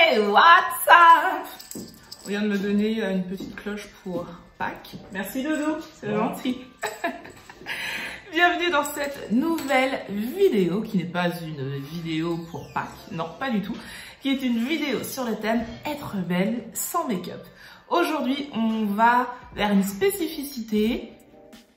Hey, what's up? On vient de me donner une petite cloche pour Pâques. Merci Dodo, c'est gentil. Bienvenue dans cette nouvelle vidéo qui n'est pas une vidéo pour Pâques, non pas du tout, qui est une vidéo sur le thème être belle sans make-up. Aujourd'hui, on va vers une spécificité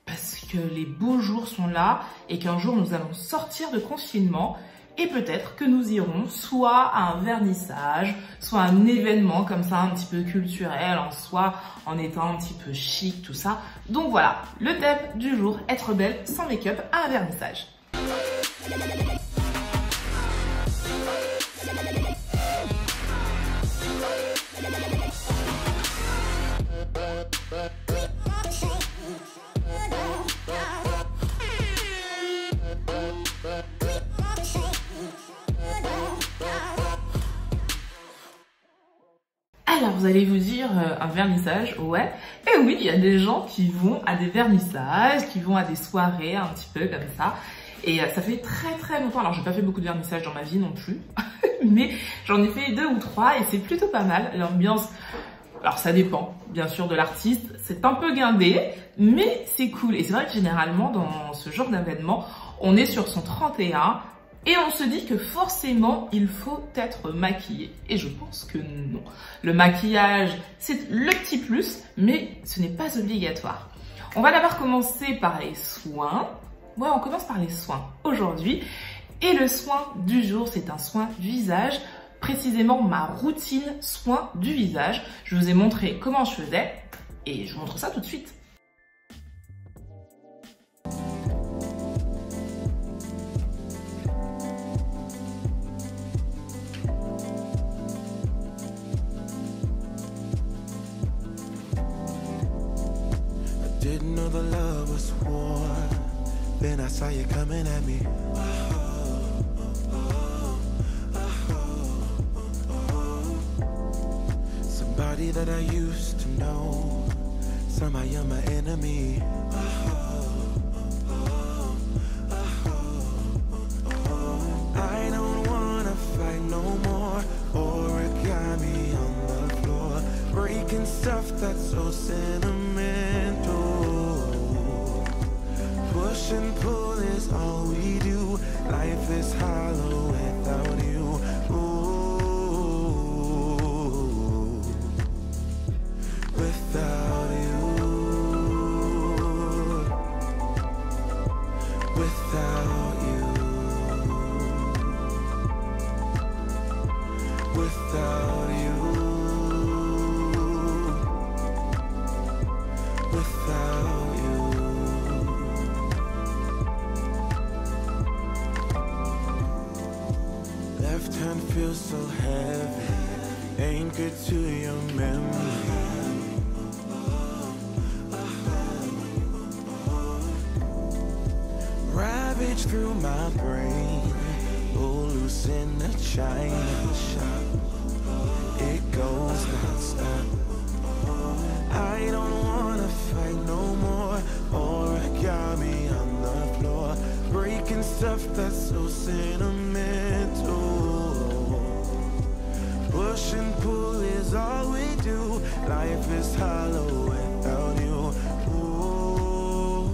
parce que les beaux jours sont là et qu'un jour nous allons sortir de confinement et peut-être que nous irons soit à un vernissage, soit à un événement comme ça un petit peu culturel, soit en étant un petit peu chic, tout ça. Donc voilà, le thème du jour, être belle sans make-up à un vernissage. Alors vous allez vous dire un vernissage, ouais. Et oui, il y a des gens qui vont à des vernissages, qui vont à des soirées un petit peu comme ça. Et ça fait très longtemps, alors j'ai pas fait beaucoup de vernissages dans ma vie non plus, mais j'en ai fait 2 ou 3 et c'est plutôt pas mal. L'ambiance, alors ça dépend bien sûr de l'artiste, c'est un peu guindé, mais c'est cool. Et c'est vrai que généralement dans ce genre d'événement, on est sur son 31, et on se dit que forcément, il faut être maquillé. Et je pense que non. Le maquillage, c'est le petit plus, mais ce n'est pas obligatoire. On va d'abord commencer par les soins. Ouais, on commence par les soins aujourd'hui. Et le soin du jour, c'est un soin visage. Précisément, ma routine soin du visage. Je vous ai montré comment je faisais. Et je vous montre ça tout de suite. Didn't know the love was war. Then I saw you coming at me. Somebody that I used to know. Somehow you're my enemy. I don't wanna fight no more. Origami on the floor. Breaking stuff that's so sentimental. Push and pull is all we do. Life is hollow without you. Ooh, without you, without you, without you, without you. Left hand feels so heavy, ain't good to your memory. Ravage through my brain, oh, loose in the china shop. It goes non-stop. I don't wanna fight no more. Origami on the floor, breaking stuff that's so sentimental. Push and pull is all we do. Life is hollow without you. Ooh,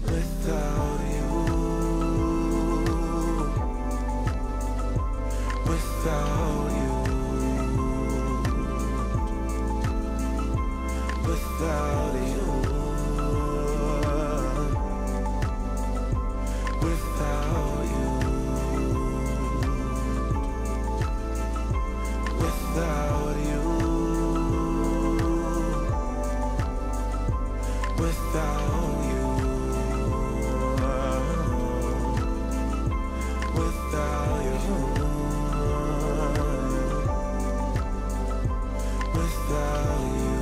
without you, without you, without you, without you, without you, without you, without you, without you.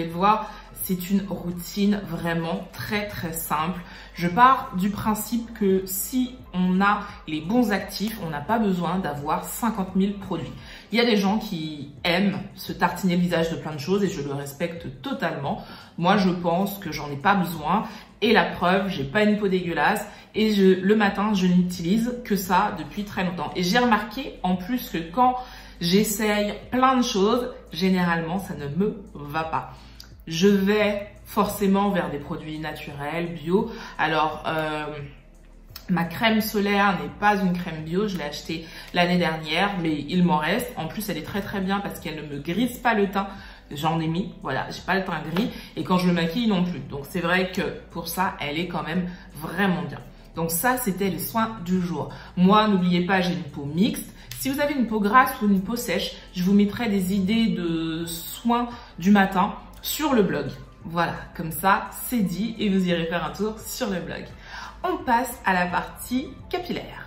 voir, c'est une routine vraiment très très simple. Je pars du principe que si on a les bons actifs, on n'a pas besoin d'avoir 50 000 produits. Il y a des gens qui aiment se tartiner le visage de plein de choses et je le respecte totalement. Moi, je pense que j'en ai pas besoin. Et la preuve, j'ai pas une peau dégueulasse et le matin, je n'utilise que ça depuis très longtemps. Et j'ai remarqué en plus que quand j'essaye plein de choses, généralement, ça ne me va pas. Je vais forcément vers des produits naturels, bio. Alors, ma crème solaire n'est pas une crème bio, je l'ai achetée l'année dernière, mais il m'en reste. En plus, elle est très très bien parce qu'elle ne me grise pas le teint. J'en ai mis, voilà, j'ai pas le teint gris et quand je me maquille non plus. Donc c'est vrai que pour ça, elle est quand même vraiment bien. Donc ça, c'était les soins du jour. Moi, n'oubliez pas, j'ai une peau mixte. Si vous avez une peau grasse ou une peau sèche, je vous mettrai des idées de soins du matin sur le blog. Voilà, comme ça, c'est dit et vous irez faire un tour sur le blog. On passe à la partie capillaire.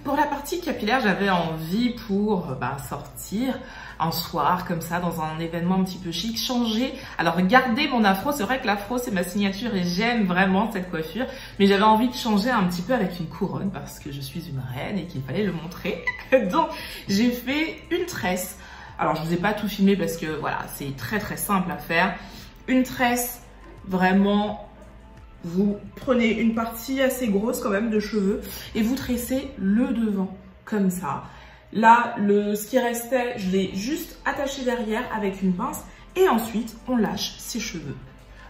Pour la partie capillaire, j'avais envie pour sortir un soir comme ça dans un événement un petit peu chic, changer. Alors garder mon afro, c'est vrai que l'afro c'est ma signature et j'aime vraiment cette coiffure, mais j'avais envie de changer un petit peu avec une couronne parce que je suis une reine et qu'il fallait le montrer. Donc j'ai fait une tresse. Alors je vous ai pas tout filmé parce que voilà, c'est très très simple à faire. Une tresse vraiment. Vous prenez une partie assez grosse quand même de cheveux et vous tressez le devant comme ça. Là, ce qui restait, je l'ai juste attaché derrière avec une pince et ensuite on lâche ses cheveux.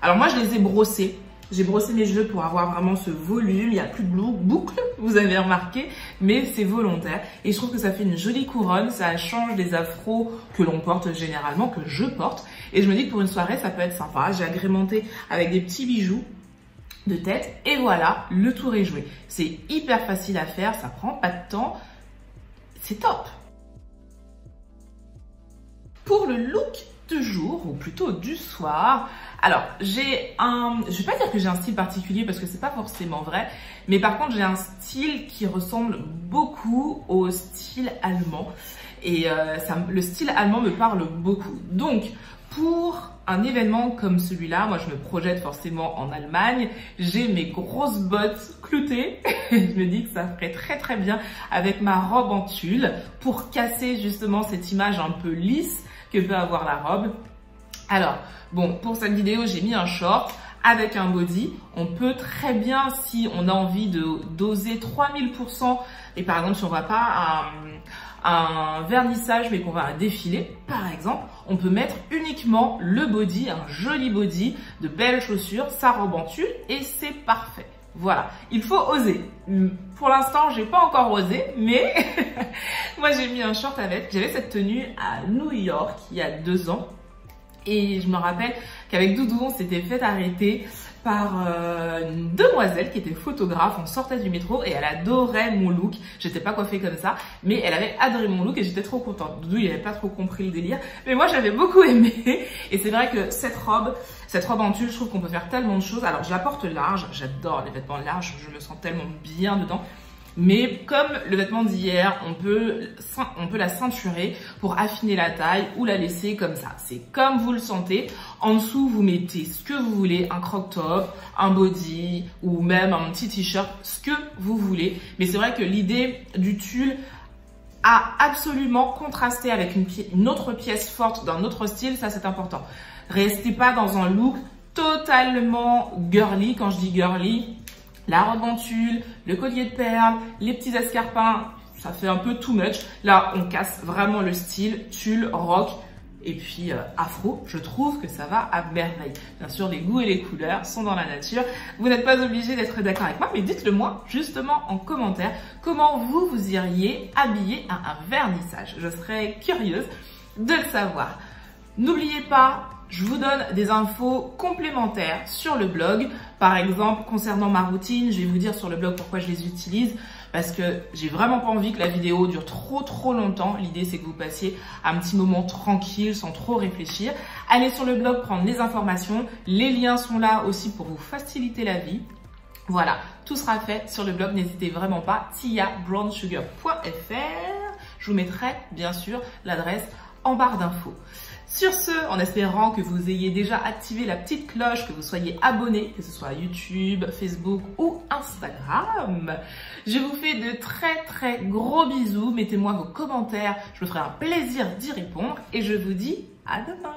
Alors moi, je les ai brossés. J'ai brossé mes cheveux pour avoir vraiment ce volume. Il n'y a plus de boucle, vous avez remarqué, mais c'est volontaire. Et je trouve que ça fait une jolie couronne. Ça change des afros que l'on porte généralement, que je porte. Et je me dis que pour une soirée, ça peut être sympa. J'ai agrémenté avec des petits bijoux de tête et voilà, le tour est joué. C'est hyper facile à faire, ça prend pas de temps, c'est top. Pour le look du jour, ou plutôt du soir, alors je vais pas dire que j'ai un style particulier parce que c'est pas forcément vrai, mais par contre j'ai un style qui ressemble beaucoup au style allemand et le style allemand me parle beaucoup. Donc pour un événement comme celui-là, moi je me projette forcément en Allemagne, j'ai mes grosses bottes cloutées, je me dis que ça ferait très très bien avec ma robe en tulle pour casser justement cette image un peu lisse que peut avoir la robe. Alors bon, pour cette vidéo j'ai mis un short avec un body. On peut très bien, si on a envie de doser 3000%, et par exemple si on va pas un vernissage mais qu'on va à un défilé par exemple, on peut mettre uniquement le body, un joli body, de belles chaussures, sa robe en tulle et c'est parfait. Voilà, il faut oser. Pour l'instant, j'ai pas encore osé, mais moi j'ai mis un short avec. J'avais cette tenue à New York il y a 2 ans et je me rappelle qu'avec Doudou, on s'était fait arrêter par une demoiselle qui était photographe. On sortait du métro et elle adorait mon look. J'étais pas coiffée comme ça, mais elle avait adoré mon look et j'étais trop contente. Doudou, il avait pas trop compris le délire, mais moi j'avais beaucoup aimé. Et c'est vrai que cette robe en tulle, je trouve qu'on peut faire tellement de choses. Alors je la porte large, j'adore les vêtements larges, je me sens tellement bien dedans. Mais comme le vêtement d'hier, on peut la ceinturer pour affiner la taille ou la laisser comme ça. C'est comme vous le sentez. En dessous, vous mettez ce que vous voulez, un crop top, un body ou même un petit t-shirt, ce que vous voulez. Mais c'est vrai que l'idée du tulle a absolument contrasté avec une autre pièce forte d'un autre style, ça c'est important. Restez pas dans un look totalement girly. Quand je dis girly, la robe en tulle, le collier de perles, les petits escarpins, ça fait un peu too much. Là, on casse vraiment le style tulle, rock et puis afro. Je trouve que ça va à merveille. Bien sûr, les goûts et les couleurs sont dans la nature. Vous n'êtes pas obligé d'être d'accord avec moi, mais dites-le moi justement en commentaire comment vous iriez habiller à un vernissage. Je serais curieuse de le savoir. N'oubliez pas, je vous donne des infos complémentaires sur le blog. Par exemple, concernant ma routine, je vais vous dire sur le blog pourquoi je les utilise. Parce que j'ai vraiment pas envie que la vidéo dure trop longtemps. L'idée, c'est que vous passiez un petit moment tranquille, sans trop réfléchir. Allez sur le blog prendre les informations. Les liens sont là aussi pour vous faciliter la vie. Voilà, tout sera fait sur le blog. N'hésitez vraiment pas, tiabrownsugar.fr. Je vous mettrai bien sûr l'adresse en barre d'infos. Sur ce, en espérant que vous ayez déjà activé la petite cloche, que vous soyez abonné, que ce soit à YouTube, Facebook ou Instagram, je vous fais de très gros bisous. Mettez-moi vos commentaires, je me ferai un plaisir d'y répondre et je vous dis à demain.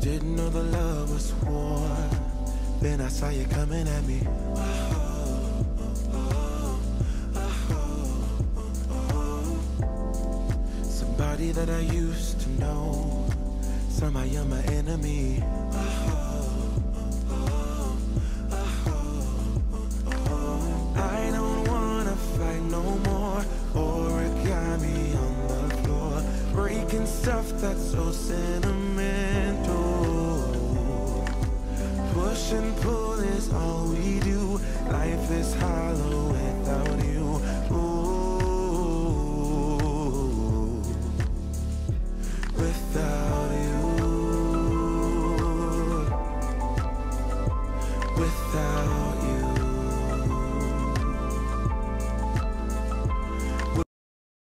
Didn't know the love was war. Then I saw you coming at me. Somebody that I used to know. Somehow you're my enemy. I don't wanna fight no more. Origami on the floor, breaking stuff that's so sentimental. Push and pull is all we do. Life is hollow without you. Ooh, without you, without you.